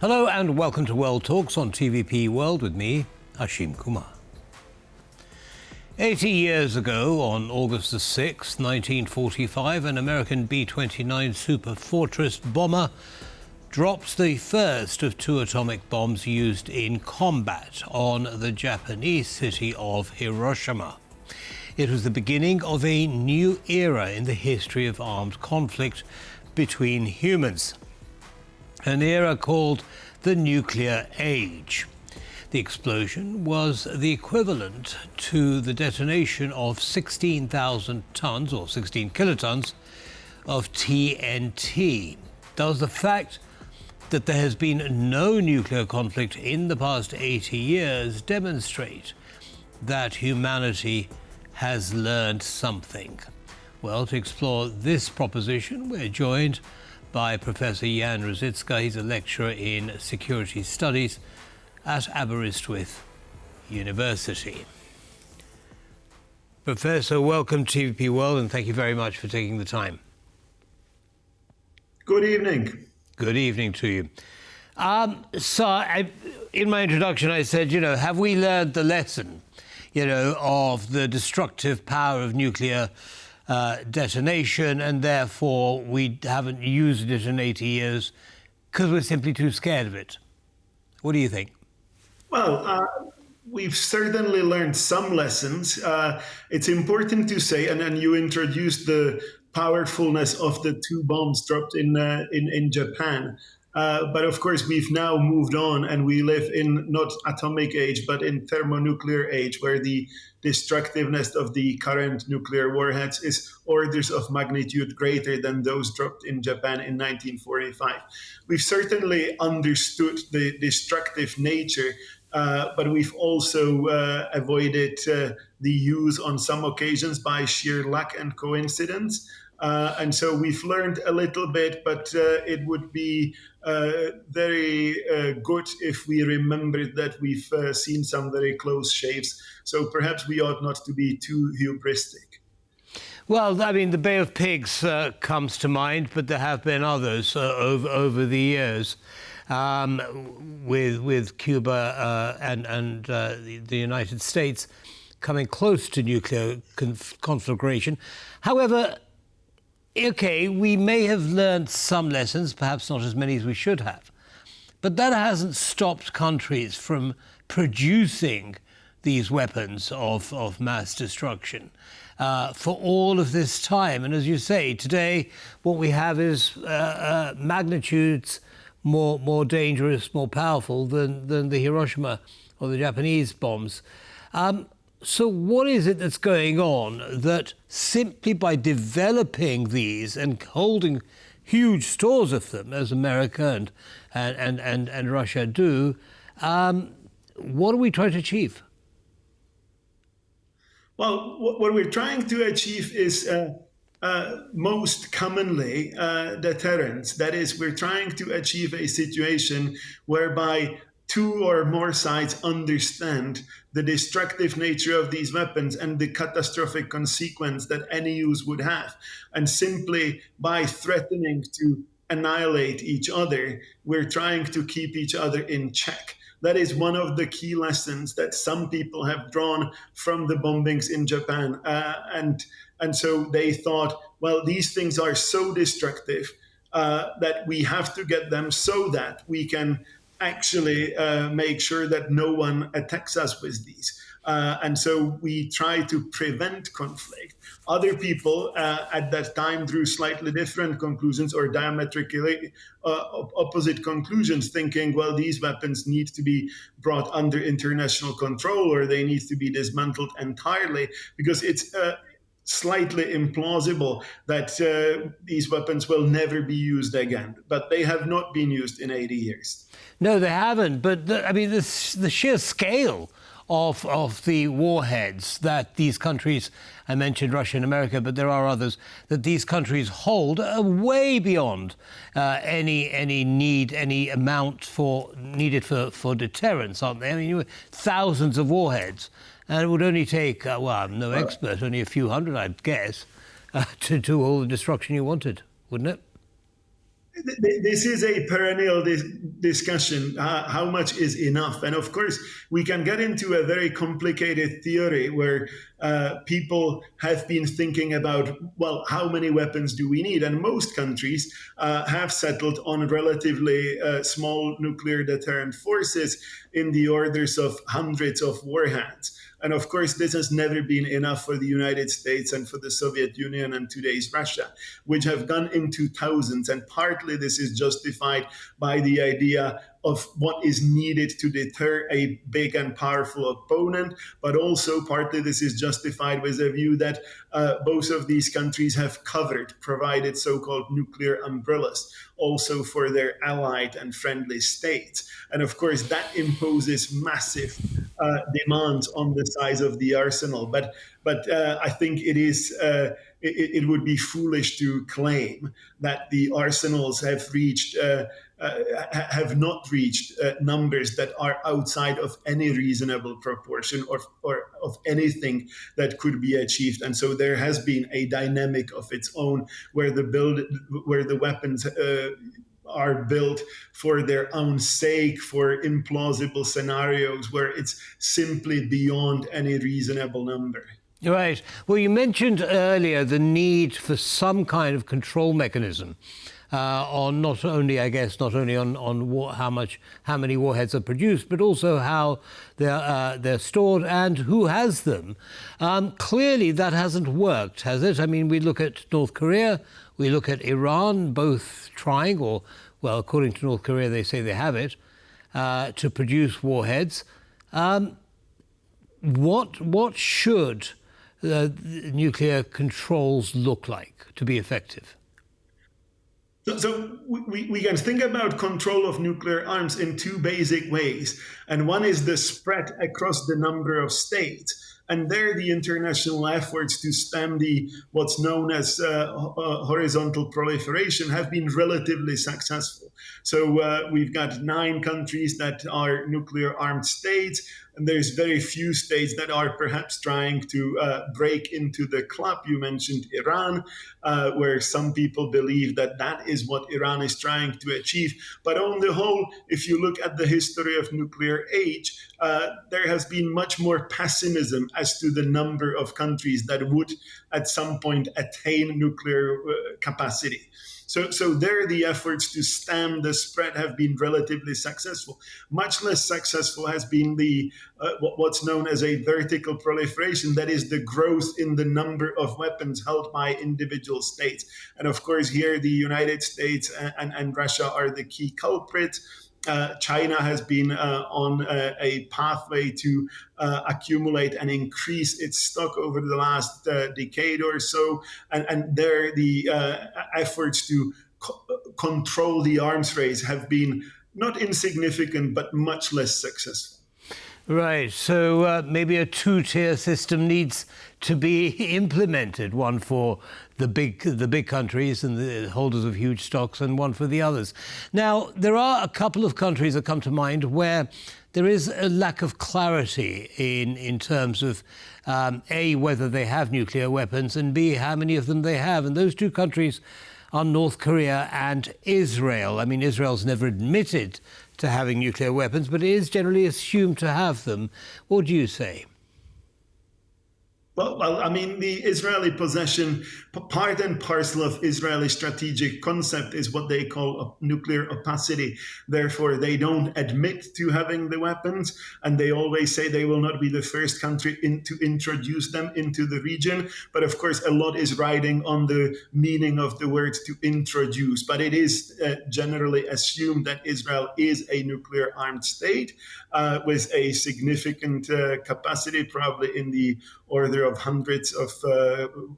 Hello and welcome to World Talks on TVP World with me, Hashim Kumar. 80 years ago, on August the 6th, 1945, an American B-29 Super Fortress bomber dropped the first of two atomic bombs used in combat on the Japanese city of Hiroshima. It was the beginning of a new era in the history of armed conflict between humans, an era called the nuclear age. The explosion was the equivalent to the detonation of 16,000 tons or 16 kilotons of TNT. Does the fact that there has been no nuclear conflict in the past 80 years demonstrate that humanity has learned something? Well, to explore this proposition, we're joined by Professor Jan Ruzicka. He's a lecturer in security studies at Aberystwyth University. Professor, welcome to TVP World, and thank you very much for taking the time. Good evening. Good evening to you. In my introduction, I said, have we learned the lesson, of the destructive power of nuclear detonation, and therefore we haven't used it in 80 years because we're simply too scared of it? What do you think? Well, we've certainly learned some lessons. It's important to say, and you introduced the powerfulness of the two bombs dropped in Japan. But of course, we've now moved on, and we live in not atomic age, but in thermonuclear age, where the destructiveness of the current nuclear warheads is orders of magnitude greater than those dropped in Japan in 1945. We've certainly understood the destructive nature, but we've also avoided the use on some occasions by sheer luck and coincidence. And so we've learned a little bit, but it would be very good if we remembered that we've seen some very close shaves. So perhaps we ought not to be too hubristic. Well, I mean, the Bay of Pigs comes to mind, but there have been others over the years, with Cuba and the United States coming close to nuclear conflagration. However, okay, we may have learned some lessons, perhaps not as many as we should have, but that hasn't stopped countries from producing these weapons of mass destruction for all of this time. And as you say, today what we have is magnitudes more dangerous, more powerful than the Hiroshima or the Japanese bombs. So what is it that's going on that simply by developing these and holding huge stores of them, as America and Russia do, what are we trying to achieve? Well, what we're trying to achieve is most commonly deterrence. That is, we're trying to achieve a situation whereby two or more sides understand the destructive nature of these weapons and the catastrophic consequence that any use would have. And simply by threatening to annihilate each other, we're trying to keep each other in check. That is one of the key lessons that some people have drawn from the bombings in Japan. And so they thought, well, these things are so destructive that we have to get them so that we can actually make sure that no one attacks us with these. And so we try to prevent conflict. Other people at that time drew slightly different conclusions or diametrically opposite conclusions, thinking, well, these weapons need to be brought under international control or they need to be dismantled entirely, because it's slightly implausible that these weapons will never be used again. But they have not been used in 80 years. No, they haven't. But the sheer scale of the warheads that these countries, I mentioned Russia and America, but there are others, that these countries hold are way beyond any amount needed for deterrence, aren't they? I mean, thousands of warheads. And it would only take, well, I'm no expert, only a few hundred, I'd guess, to do all the destruction you wanted, wouldn't it? This is a perennial discussion. How much is enough? And of course, we can get into a very complicated theory where people have been thinking about, well, how many weapons do we need? And most countries have settled on relatively small nuclear deterrent forces in the orders of hundreds of warheads. And of course, this has never been enough for the United States and for the Soviet Union and today's Russia, which have gone into thousands. And partly this is justified by the idea of what is needed to deter a big and powerful opponent, but also partly this is justified with a view that both of these countries have provided so-called nuclear umbrellas also for their allied and friendly states. And of course, that imposes massive demands on the size of the arsenal. But I think it would be foolish to claim that the arsenals have not reached numbers that are outside of any reasonable proportion or of anything that could be achieved. And so there has been a dynamic of its own where the weapons are built for their own sake, for implausible scenarios where it's simply beyond any reasonable number. Right. Well, you mentioned earlier the need for some kind of control mechanism on not only on how many warheads are produced, but also how they're stored and who has them. Clearly, that hasn't worked, has it? I mean, we look at North Korea, we look at Iran, both trying, or well, according to North Korea, they say they have it to produce warheads. What should nuclear controls look like to be effective? So we can think about control of nuclear arms in two basic ways. And one is the spread across the number of states. And there, the international efforts to stem what's known as horizontal proliferation have been relatively successful. So we've got 9 countries that are nuclear armed states, and there's very few states that are perhaps trying to break into the club. You mentioned Iran, where some people believe that that is what Iran is trying to achieve. But on the whole, if you look at the history of nuclear age, there has been much more pessimism as to the number of countries that would at some point attain nuclear capacity. So there, the efforts to stem the spread have been relatively successful. Much less successful has been what's known as a vertical proliferation, that is the growth in the number of weapons held by individual states. And of course, here the United States and Russia are the key culprits. China has been on a pathway to accumulate and increase its stock over the last decade or so. And there, the efforts to control the arms race have been not insignificant, but much less successful. Right. So maybe a 2-tier system needs to be implemented, one for the big countries and the holders of huge stocks, and one for the others. Now, there are a couple of countries that come to mind where there is a lack of clarity in terms of A, whether they have nuclear weapons, and B, how many of them they have. And those 2 countries are North Korea and Israel. I mean, Israel's never admitted to having nuclear weapons, but it is generally assumed to have them. What do you say? Well, I mean, the Israeli possession, part and parcel of Israeli strategic concept is what they call nuclear opacity. Therefore, they don't admit to having the weapons, and they always say they will not be the first country to introduce them into the region. But of course, a lot is riding on the meaning of the word to introduce. But it is generally assumed that Israel is a nuclear armed state with a significant capacity, probably in the order of hundreds of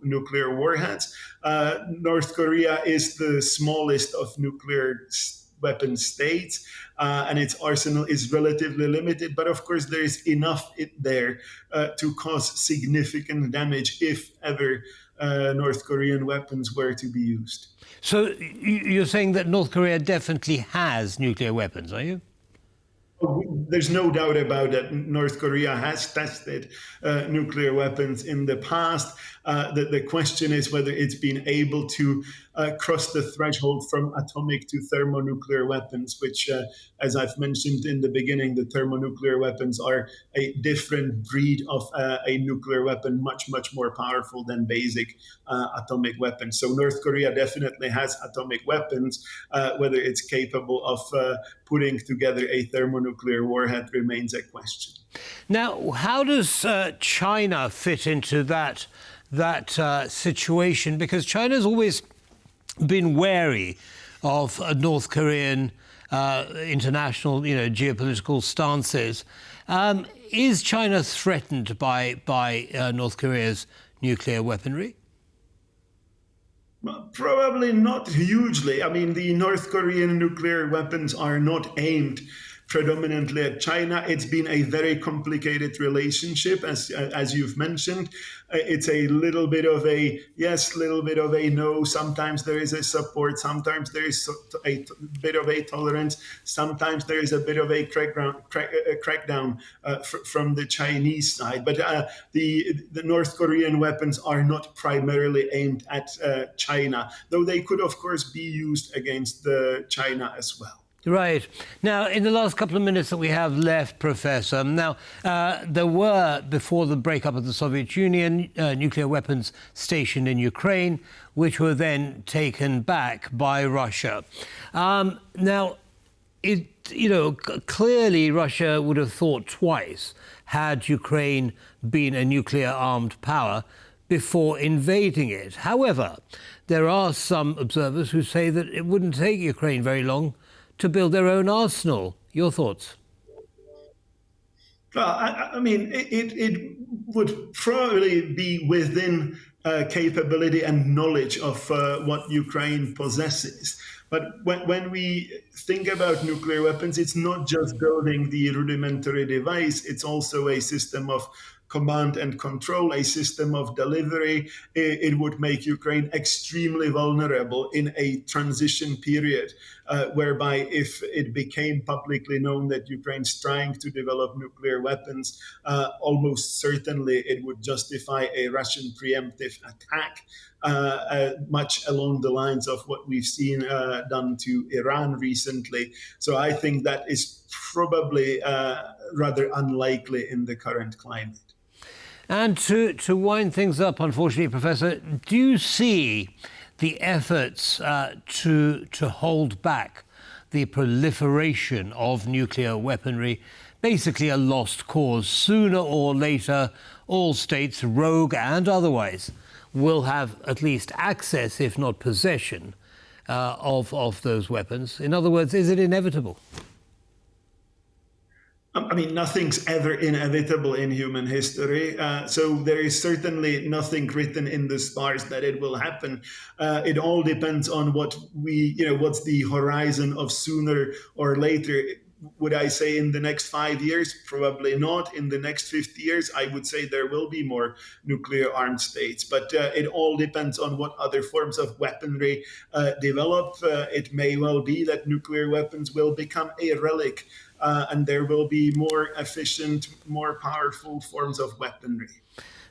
nuclear warheads. North Korea is the smallest of nuclear weapon states, and its arsenal is relatively limited. But of course, there is enough there to cause significant damage if ever North Korean weapons were to be used. So you're saying that North Korea definitely has nuclear weapons, are you? There's no doubt about it. North Korea has tested nuclear weapons in the past. The question is whether it's been able to cross the threshold from atomic to thermonuclear weapons, which, as I've mentioned in the beginning, the thermonuclear weapons are a different breed of a nuclear weapon, much, much more powerful than basic atomic weapons. So North Korea definitely has atomic weapons. Whether it's capable of putting together a thermonuclear warhead remains a question. Now, how does China fit into that situation? Because China's always been wary of North Korean international, geopolitical stances. Is China threatened by North Korea's nuclear weaponry? Probably not hugely. I mean, the North Korean nuclear weapons are not aimed predominantly at China. It's been a very complicated relationship, as you've mentioned. It's a little bit of a yes, little bit of a no. Sometimes there is a support. Sometimes there is a bit of a tolerance. Sometimes there is a bit of a crackdown from the Chinese side. But the North Korean weapons are not primarily aimed at China, though they could, of course, be used against China as well. Right. Now, in the last couple of minutes that we have left, Professor, now, there were, before the breakup of the Soviet Union, nuclear weapons stationed in Ukraine, which were then taken back by Russia. Now, clearly Russia would have thought twice had Ukraine been a nuclear-armed power before invading it. However, there are some observers who say that it wouldn't take Ukraine very long to build their own arsenal. Your thoughts? Well, I mean, it would probably be within capability and knowledge of what Ukraine possesses. But when we think about nuclear weapons, it's not just building the rudimentary device, it's also a system of command and control, a system of delivery. It would make Ukraine extremely vulnerable in a transition period, whereby if it became publicly known that Ukraine's trying to develop nuclear weapons, almost certainly it would justify a Russian preemptive attack, much along the lines of what we've seen done to Iran recently. So I think that is probably rather unlikely in the current climate. And to wind things up, unfortunately, Professor, do you see the efforts to hold back the proliferation of nuclear weaponry basically a lost cause? Sooner or later, all states, rogue and otherwise, will have at least access, if not possession, of those weapons. In other words, is it inevitable? I mean, nothing's ever inevitable in human history. So there is certainly nothing written in the stars that it will happen. It all depends on what's the horizon of sooner or later. Would I say in the next 5 years? Probably not. In the next 50 years, I would say there will be more nuclear armed states. But it all depends on what other forms of weaponry develop. It may well be that nuclear weapons will become a relic, and there will be more efficient, more powerful forms of weaponry.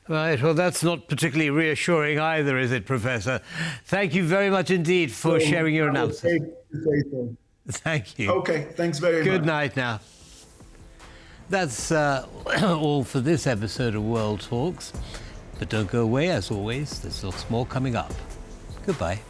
Right, well, that's not particularly reassuring either, is it, Professor? Thank you very much indeed for sharing your analysis. Thank you. Okay, thanks very much. Good night now. That's all for this episode of World Talks. But don't go away, as always. There's lots more coming up. Goodbye.